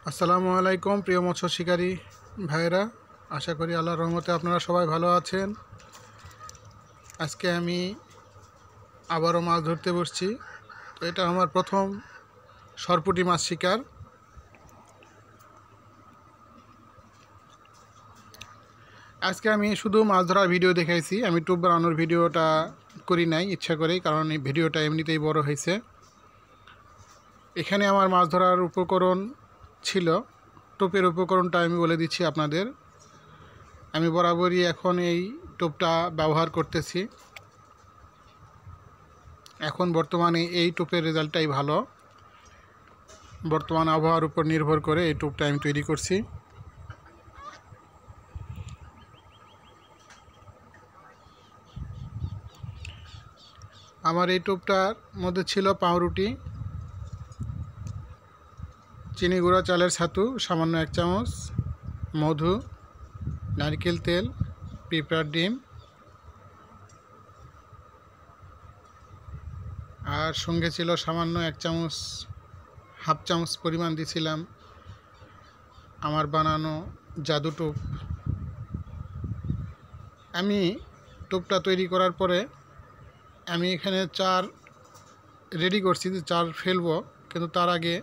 আসসালামু আলাইকুম প্রিয় মৎস্য শিকারী ভাইরা, আশা করি আল্লাহর রহমতে আপনারা সবাই ভালো আছেন। আজকে আমি আবারও মাছ ধরতে বসছি। তো এটা আমার প্রথম সরপুঁটি মাছ শিকার। আজকে আমি শুধু মাছ ধরার ভিডিও দেখাইছি, আমি টোপ বানানোর ভিডিওটা করি নাই ইচ্ছা করেই, কারণ এই ভিডিওটা এমনিতেই বড় হয়েছে। এখানে আমার মাছ ধরার উপকরণ ছিল, টোপের উপকরণটা আমি বলে দিচ্ছি আপনাদের। আমি বরাবরই এখন এই টোপটা ব্যবহার করতেছি। এখন বর্তমানে এই টোপের রেজাল্টটাই ভালো। বর্তমান আবহাওয়ার উপর নির্ভর করে এই টোপটা আমি তৈরি করছি। আমার এই টোপটার মধ্যে ছিল পাউরুটি, চিনি গুঁড়া, চালের ছাতু সামান্য 1 চামচ, মধু, নারকেল তেল, পিঁপড়ার ডিম, আর সঙ্গে ছিল সামান্য 1 চামচ, হাফ চামচ পরিমাণ দিয়েছিলাম আমার বানানো জাদু টোপ। আমি টোপটা তৈরি করার পরে আমি এখানে চার রেডি করছি, যে চার ফেলবো, কিন্তু তার আগে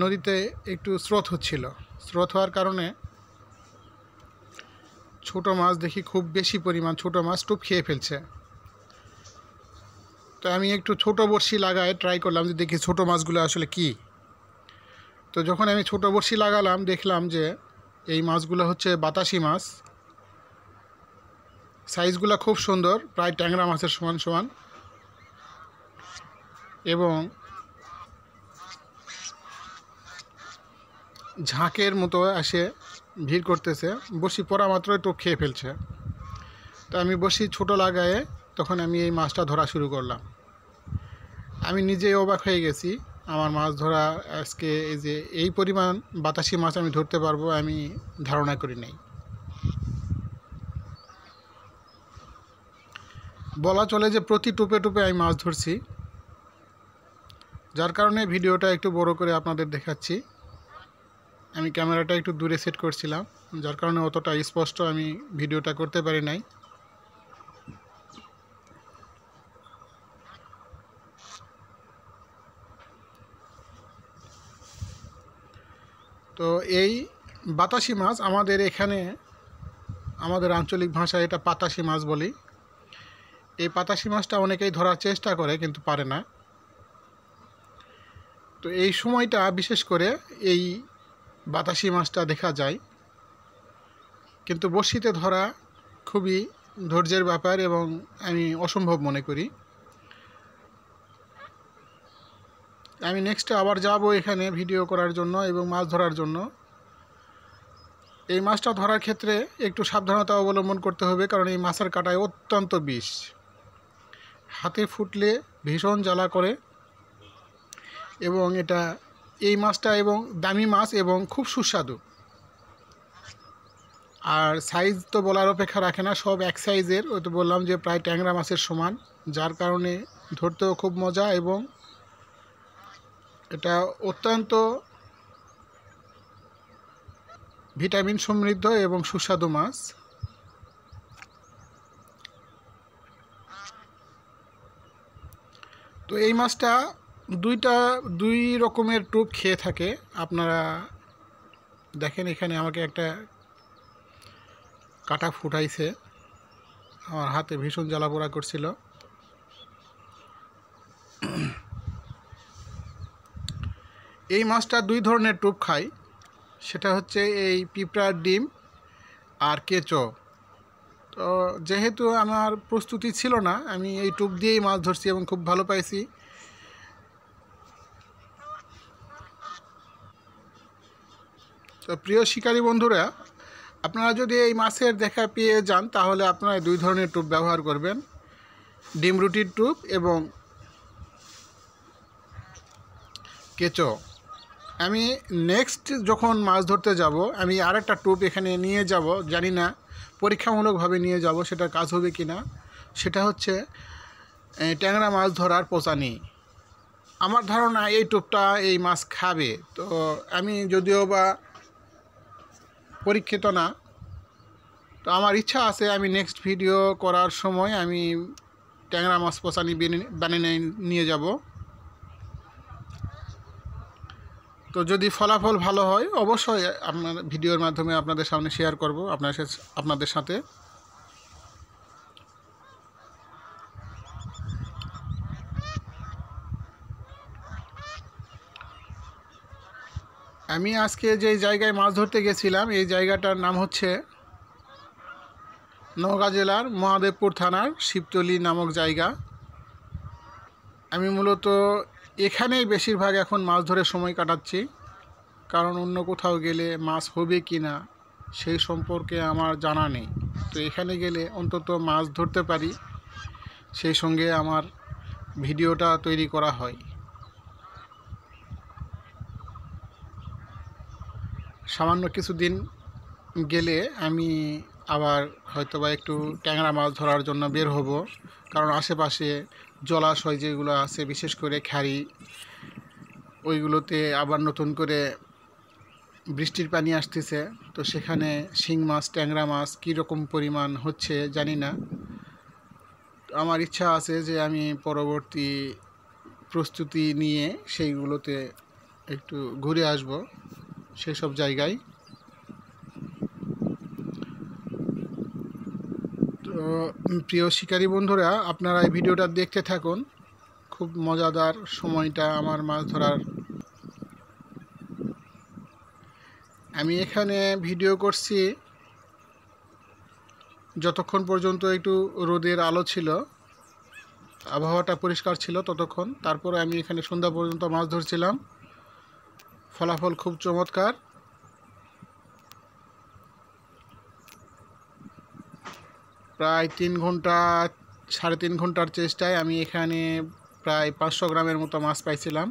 নদীতে একটু স্রোত হচ্ছিল। স্রোত হওয়ার কারণে ছোট মাছ দেখি খুব বেশি পরিমাণ ছোট মাছ টোপ খেয়ে ফেলছে। তো আমি একটু ছোট বড়শি লাগায় ট্রাই করলাম যে দেখি ছোট মাছগুলো আসলে কি। তো যখন আমি ছোট বড়শি লাগালাম, দেখলাম যে এই মাছগুলো হচ্ছে বাতাসি মাছ। সাইজগুলো খুব সুন্দর, প্রায় ট্যাংরা মাছের সমান সমান, এবং ঝাঁকের মতো এসে ভিড় করতেছে। বড়শি পড়া মাত্রই টোপ খেয়ে ফেলছে। তো আমি বড়শি ছোট লাগায়ে তখন আমি এই মাছটা ধরা শুরু করলাম। আমি নিজেই অবাক হয়ে গেছি, আমার মাছ ধরা আজকে এই যে এই পরিমাণ বাতাসি মাছ আমি ধরতে পারবো আমি ধারণা করি নাই। বলা চলে যে প্রতি টোপে টোপে আমি মাছ ধরছি, যার কারণে ভিডিওটা একটু বড় করে আপনাদের দেখাচ্ছি। আমি ক্যামেরাটা একটু দূরে সেট করছিলাম, যার কারণে অতটা স্পষ্ট আমি ভিডিওটা করতে পারি নাই। তো এই বাতাসি মাছ আমাদের এখানে, আমাদের আঞ্চলিক ভাষায় এটা পাতাসি মাছ বলি। এই পাতাসি মাছটা অনেকেই ধরার চেষ্টা করে কিন্তু পারে না। তো এই সময়টা বিশেষ করে এই বাতাসি মাছটা দেখা যায়, কিন্তু বড়শিতে ধরা খুবই ধৈর্যের ব্যাপার এবং আমি অসম্ভব মনে করি। আমি নেক্সটে আবার যাব এখানে ভিডিও করার জন্য এবং মাছ ধরার জন্য। এই মাছটা ধরার ক্ষেত্রে একটু সাবধানতা অবলম্বন করতে হবে, কারণ এই মাছের কাঁটায় অত্যন্ত বিষ, হাতে ফুটলে ভীষণ জ্বালা করে। এবং এই মাছটা এবং দামি মাছ এবং খুব সুস্বাদু। আর সাইজ তো বলার অপেক্ষা রাখে না, সব এক সাইজের। ওই তো বললাম যে প্রায় ট্যাংরা মাছের সমান, যার কারণে ধরতেও খুব মজা এবং এটা অত্যন্ত ভিটামিন সমৃদ্ধ এবং সুস্বাদু মাছ। তো এই মাছটা দুই রকমের টোপ খেয়ে থাকে। আপনারা দেখেন এখানে আমাকে একটা কাটা ফুটাইছে, আমার হাতে ভীষণ জ্বালা পোড়া করছিল। এই মাছটা দুই ধরনের টোপ খায়, সেটা হচ্ছে এই পিঁপড়ার ডিম আর কেঁচো। তো যেহেতু আমার প্রস্তুতি ছিল না, আমি এই টোপ দিয়েই মাছ ধরছি এবং খুব ভালো পাইছি। তো প্রিয় শিকারী বন্ধুরা, আপনারা যদি এই মাছের দেখা পেয়ে যান, তাহলে আপনারা দুই ধরনের টোপ ব্যবহার করবেন, ডিম রুটির টোপ এবং কেঁচো। আমি নেক্সট যখন মাছ ধরতে যাব, আমি আরেকটা টোপ এখানে নিয়ে যাব, জানি না পরীক্ষামূলকভাবে নিয়ে যাব, সেটা কাজ হবে কি না। সেটা হচ্ছে ট্যাংরা মাছ ধরার পোঁচানি। আমার ধারণা এই টোপটা এই মাছ খাবে। তো আমি যদিও বা পরীক্ষিত না, তো আমার ইচ্ছা আছে আমি নেক্সট ভিডিও করার সময় আমি ট্যাংরা মাছ পচানি বানিয়ে নিয়ে যাব। তো যদি ফলাফল ভালো হয় অবশ্যই আপনার ভিডিওর মাধ্যমে আপনাদের সামনে শেয়ার করব আপনাদের সাথে। আমি আজকে যে জায়গায় মাছ ধরতে গেছিলাম এই জায়গাটার নাম হচ্ছে নওগাঁ জেলার মহাদেবপুর থানার শিবতলী নামক জায়গা। আমি মূলত এখানেই বেশিরভাগ এখন মাছ ধরে সময় কাটাচ্ছি, কারণ অন্য কোথাও গেলে মাছ হবে কি না সেই সম্পর্কে আমার জানা নেই। তো এখানে গেলে অন্তত মাছ ধরতে পারি, সেই সঙ্গে আমার ভিডিওটা তৈরি করা হয়। সামান্য কিছুদিন গেলে আমি আবার হয়তোবা একটু ট্যাংরা মাছ ধরার জন্য বের হব, কারণ আশেপাশে জলাশয় যেগুলো আছে বিশেষ করে খাড়ি, ওইগুলোতে আবার নতুন করে বৃষ্টির পানি আসতেছে। তো সেখানে শিং মাছ ট্যাংরা মাছ কীরকম পরিমাণ হচ্ছে জানি না। আমার ইচ্ছা আছে যে আমি পরবর্তী প্রস্তুতি নিয়ে সেইগুলোতে একটু ঘুরে আসব সেসব জায়গায়। তো প্রিয় শিকারী বন্ধুরা, আপনারা এই ভিডিওটা দেখতে থাকুন, খুব মজাদার সময়টা আমার মাছ ধরার। আমি এখানে ভিডিও করছি যতক্ষণ পর্যন্ত একটু রোদের আলো ছিল, আবহাওয়াটা পরিষ্কার ছিল ততক্ষণ। তারপরে আমি এখানে সন্ধ্যা পর্যন্ত মাছ ধরছিলাম। ফলাফল খুব চমৎকার। প্রায় 3 ঘন্টা 3.5 ঘন্টার চেষ্টায় আমি এখানে প্রায় 500 গ্রামের মতো মাছ পাইছিলাম।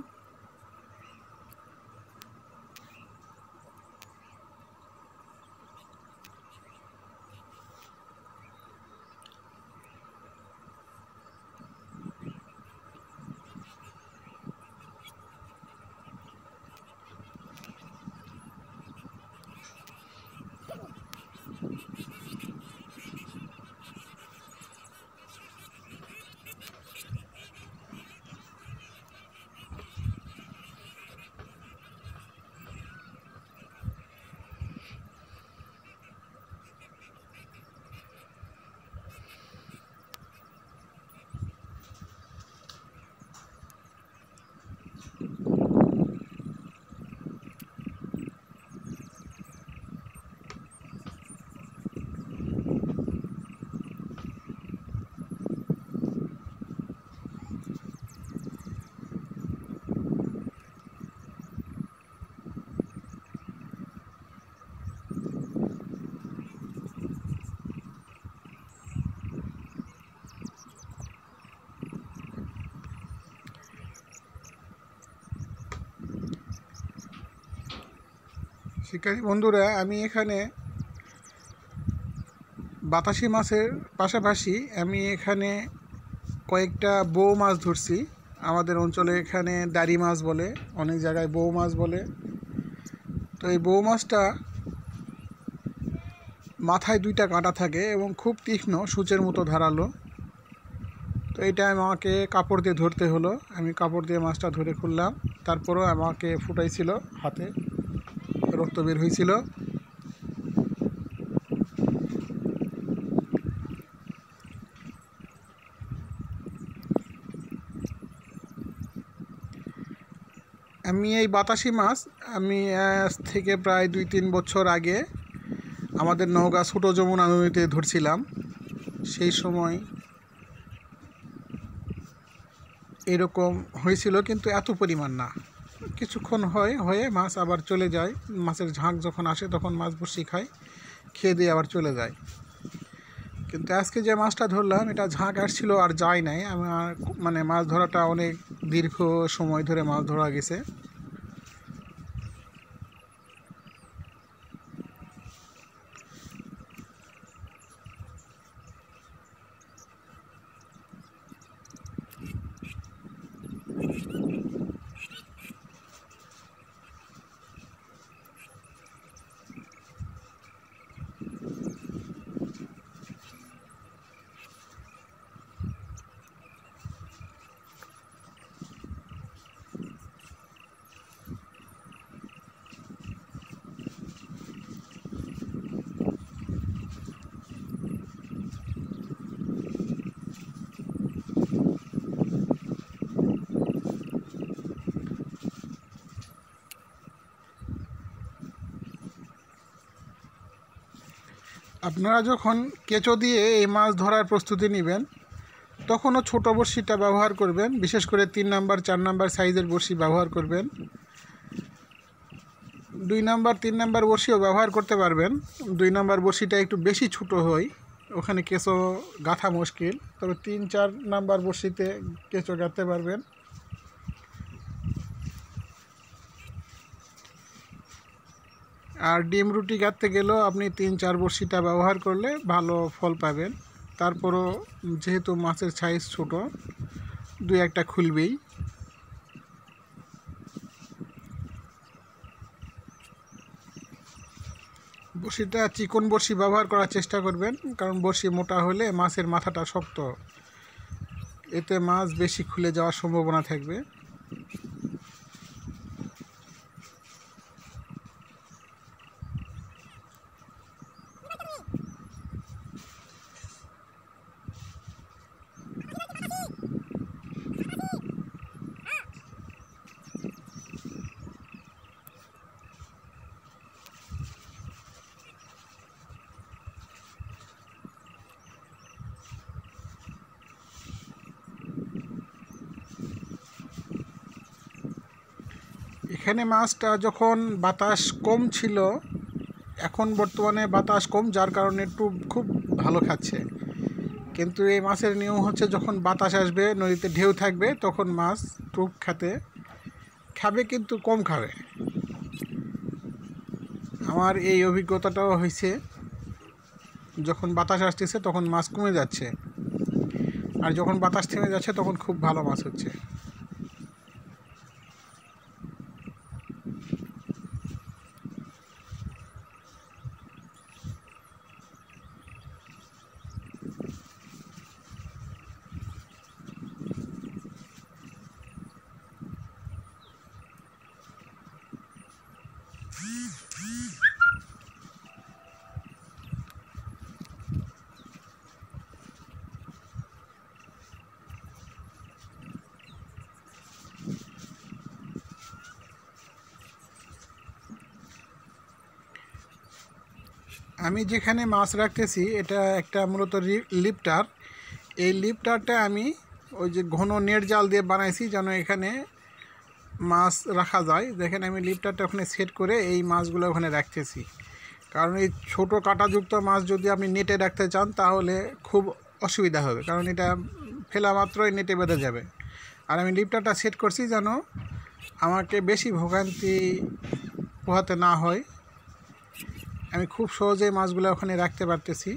শিকারী বন্ধুরা, আমি এখানে বাতাসি মাছের পাশাপাশি আমি এখানে কয়েকটা বৌ মাছ ধরছি। আমাদের অঞ্চলে এখানে দাড়ি মাছ বলে, অনেক জায়গায় বৌ মাছ বলে। তো এই বৌ মাছটা মাথায় 2টা কাঁটা থাকে এবং খুব তীক্ষ্ণ, সূচের মতো ধারালো। তো এটা আমাকে কাপড় দিয়ে ধরতে হলো। আমি কাপড় দিয়ে মাছটা ধরে খুললাম, তারপরেও আমাকে ফুটাইছিল, হাতে রক্ত বের হয়েছিল। আমি এই বাতাসি মাছ আমি আজ থেকে প্রায় 2-3 বছর আগে আমাদের নওগাঁ ছোট যমুনা নদীতে ধরছিলাম। সেই সময় এরকম হয়েছিল, কিন্তু এত পরিমাণ না। কিছুক্ষণ হয়ে মাছ আবার চলে যায়। মাছের ঝাঁক যখন আসে তখন মাছ বসি খায়, খেয়ে দিয়ে আবার চলে যায়। কিন্তু আজকে যে মাছটা ধরলাম এটা ঝাঁক আসছিল আর যায় নাই। আমার মানে মাছ ধরাটা অনেক দীর্ঘ সময় ধরে মাছ ধরা গেছে। আপনারা যখন কেঁচো দিয়ে এই মাছ ধরার প্রস্তুতি নেবেন তখনও ছোট বড়শিটা ব্যবহার করবেন, বিশেষ করে 3 নাম্বার 4 নাম্বার সাইজের বড়শি ব্যবহার করবেন। 2 নাম্বার 3 নাম্বার বড়শিও ব্যবহার করতে পারবেন। 2 নাম্বার বড়শিটা একটু বেশি ছোট হয়, ওখানে কেঁচো গাঁথা মুশকিল, তবে 3-4 নাম্বার বড়শিতে কেঁচো গাঁথতে পারবেন। আর ডিম রুটি গাঁথতে গেলেও আপনি 3-4 বড়শিটা ব্যবহার করলে ভালো ফল পাবেন। তারপরও যেহেতু মাছের সাইজ ছোট, 2-1টা খুলবেই। বড়শিটা চিকন বড়শি ব্যবহার করার চেষ্টা করবেন, কারণ বড়শি মোটা হলে মাছের মাথাটা শক্ত, এতে মাছ বেশি খুলে যাওয়ার সম্ভাবনা থাকবে। এখানে মাছটা যখন বাতাস কম ছিল, এখন বর্তমানে বাতাস কম, যার কারণে টুপ খুব ভালো খাচ্ছে। কিন্তু এই মাছের নিয়ম হচ্ছে যখন বাতাস আসবে, নদীতে ঢেউ থাকবে, তখন মাছ টুপ খাবে কিন্তু কম খাবে। আমার এই অভিজ্ঞতাটাও হয়েছে, যখন বাতাস আসতেছে তখন মাছ কমে যাচ্ছে, আর যখন বাতাস থেমে যাচ্ছে তখন খুব ভালো মাছ হচ্ছে। আমি যেখানে মাছ রাখতেছি এটা একটা মূলত লিফটার। এই লিফটারটা আমি ওই যে ঘন নেট জাল দিয়ে বানাইছি যেন এখানে মাছ রাখা যায়। দেখেন আমি লিফটারটা ওখানে সেট করে এই মাছগুলো ওখানে রাখতেছি, কারণ এই ছোটো কাঁটাযুক্ত মাছ যদি আপনি নেটে রাখতে চান তাহলে খুব অসুবিধা হবে, কারণ এটা ফেলা মাত্রই নেটে বেঁধে যাবে। আর আমি লিফটারটা সেট করছি যেন আমাকে বেশি ভোগান্তি পোহাতে না হয়, আমি খুব সহজেই মাছগুলো ওখানে রাখতে পারতেছি।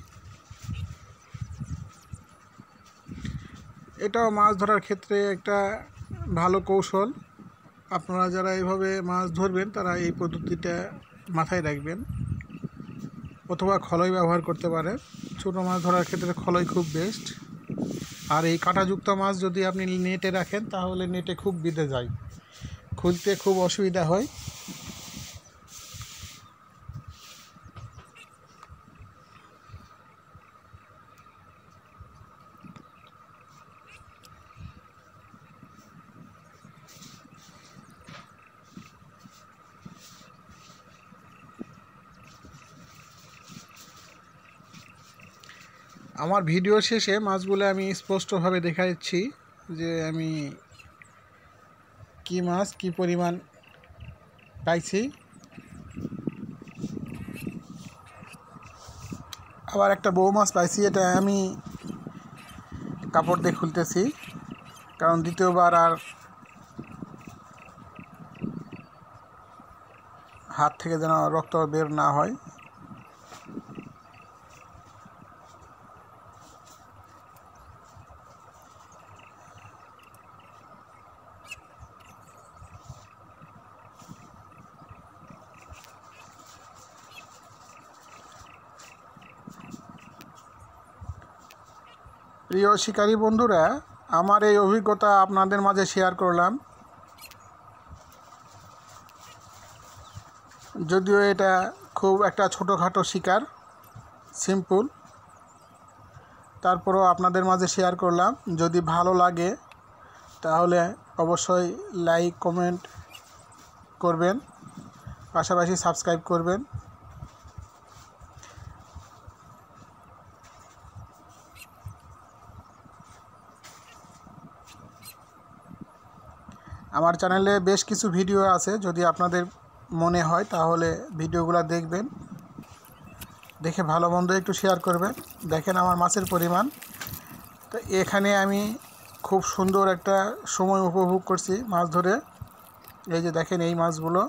এটাও মাছ ধরার ক্ষেত্রে একটা ভালো কৌশল। আপনারা যারা এইভাবে মাছ ধরবেন তারা এই পদ্ধতিটা মাথায় রাখবেন, অথবা খলই ব্যবহার করতে পারেন। ছোটো মাছ ধরার ক্ষেত্রে খলই খুব বেস্ট। আর এই কাঁটাযুক্ত মাছ যদি আপনি নেটে রাখেন তাহলে নেটে খুব বিঁধে যায়, খুলতে খুব অসুবিধা হয়। আমার ভিডিও শেষে মাছগুলো আমি স্পষ্টভাবে দেখাচ্ছি যে আমি কি মাছ কি পরিমাণ পাইছি। আবার একটা বউ মাছ পাইছি, এটা আমি কাপড় দিয়ে খুলতেছি, কারণ দ্বিতীয়বার আর হাত থেকে যেন রক্ত বের না হয়। প্রিয় শিকারী বন্ধুরা, আমার এই অভিজ্ঞতা আপনাদের মাঝে শেয়ার করলাম। যদিও এটা খুব একটা ছোটোখাটো শিকার, সিম্পল, তারপরও আপনাদের মাঝে শেয়ার করলাম। যদি ভালো লাগে তাহলে অবশ্যই লাইক কমেন্ট করবেন, পাশাপাশি সাবস্ক্রাইব করবেন। আমার চ্যানেলে বেশ কিছু ভিডিও আছে, যদি আপনাদের মনে হয় তাহলে ভিডিওগুলো দেখবেন, দেখে ভালো মন্দ একটু শেয়ার করবেন। দেখেন আমার মাছের পরিমাণ। তো এখানে আমি খুব সুন্দর একটা সময় উপভোগ করছি মাছ ধরে। এই যে দেখেন এই মাছগুলো।